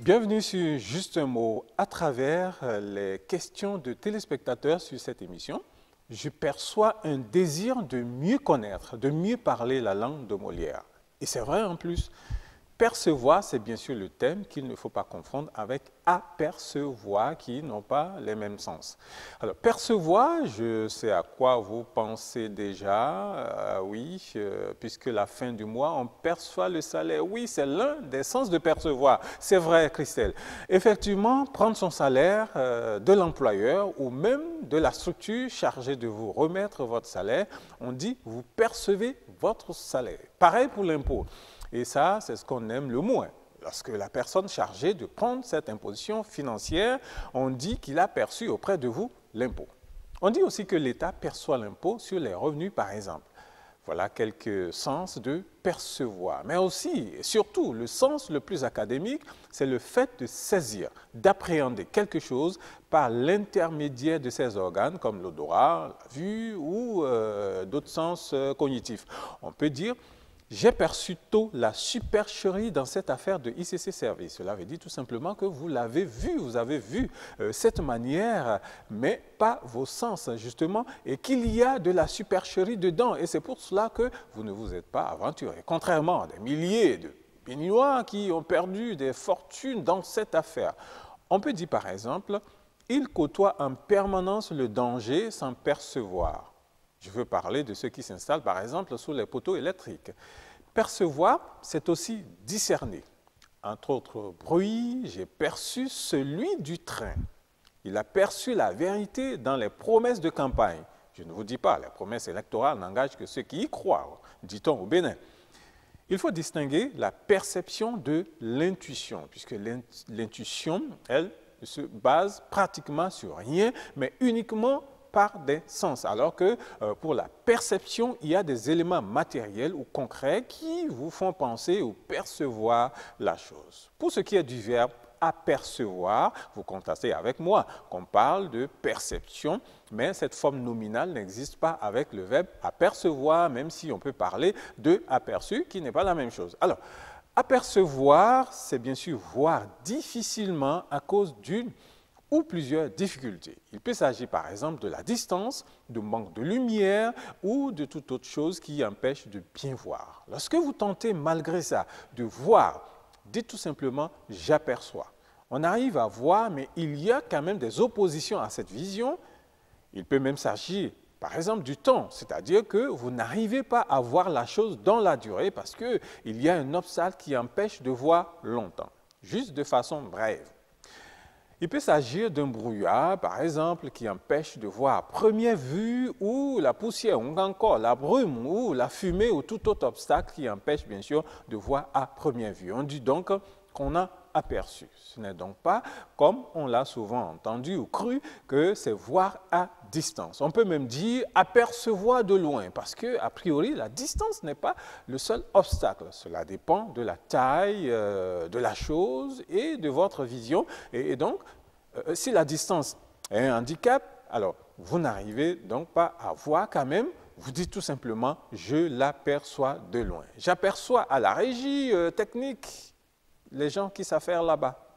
Bienvenue sur Juste un mot à travers les questions de téléspectateurs sur cette émission. Je perçois un désir de mieux connaître, de mieux parler la langue de Molière. Et c'est vrai en plus. Percevoir, c'est bien sûr le thème qu'il ne faut pas confondre avec apercevoir, qui n'ont pas les mêmes sens. Alors, percevoir, je sais à quoi vous pensez déjà, oui, puisque la fin du mois, on perçoit le salaire. Oui, c'est l'un des sens de percevoir. C'est vrai, Christelle. Effectivement, prendre son salaire de l'employeur ou même de la structure chargée de vous remettre votre salaire, on dit vous percevez votre salaire. Pareil pour l'impôt. Et ça, c'est ce qu'on aime le moins. Lorsque la personne chargée de prendre cette imposition financière, on dit qu'il a perçu auprès de vous l'impôt. On dit aussi que l'État perçoit l'impôt sur les revenus, par exemple. Voilà quelques sens de percevoir. Mais aussi, et surtout, le sens le plus académique, c'est le fait de saisir, d'appréhender quelque chose par l'intermédiaire de ces organes, comme l'odorat, la vue ou d'autres sens cognitifs. On peut dire j'ai perçu tôt la supercherie dans cette affaire de ICC Service. Cela veut dire tout simplement que vous l'avez vu, vous avez vu cette manière, mais pas vos sens justement, et qu'il y a de la supercherie dedans. Et c'est pour cela que vous ne vous êtes pas aventuré. Contrairement à des milliers de Béninois qui ont perdu des fortunes dans cette affaire. On peut dire par exemple, ils côtoient en permanence le danger sans percevoir. Je veux parler de ceux qui s'installent, par exemple, sous les poteaux électriques. Percevoir, c'est aussi discerner. Entre autres bruits, j'ai perçu celui du train. Il a perçu la vérité dans les promesses de campagne. Je ne vous dis pas, les promesses électorales n'engagent que ceux qui y croient, dit-on au Bénin. Il faut distinguer la perception de l'intuition, puisque l'intuition, elle, se base pratiquement sur rien, mais uniquement par des sens, alors que pour la perception, il y a des éléments matériels ou concrets qui vous font penser ou percevoir la chose. Pour ce qui est du verbe apercevoir, vous constatez avec moi qu'on parle de perception, mais cette forme nominale n'existe pas avec le verbe apercevoir, même si on peut parler de aperçu, qui n'est pas la même chose. Alors, apercevoir, c'est bien sûr voir difficilement à cause d'une ou plusieurs difficultés. Il peut s'agir par exemple de la distance, de manque de lumière ou de toute autre chose qui empêche de bien voir. Lorsque vous tentez malgré ça de voir, dites tout simplement « j'aperçois ». On arrive à voir, mais il y a quand même des oppositions à cette vision. Il peut même s'agir par exemple du temps, c'est-à-dire que vous n'arrivez pas à voir la chose dans la durée parce qu'il y a un obstacle qui empêche de voir longtemps, juste de façon brève. Il peut s'agir d'un brouillard, par exemple, qui empêche de voir à première vue, ou la poussière, ou encore la brume, ou la fumée, ou tout autre obstacle qui empêche, bien sûr, de voir à première vue. On dit donc qu'on a aperçu. Ce n'est donc pas, comme on l'a souvent entendu ou cru, que c'est voir à distance. On peut même dire apercevoir de loin, parce que, a priori, la distance n'est pas le seul obstacle. Cela dépend de la taille de la chose et de votre vision. Et donc, si la distance est un handicap, alors vous n'arrivez donc pas à voir quand même. Vous dites tout simplement, je l'aperçois de loin. J'aperçois à la régie technique les gens qui savent faire là-bas.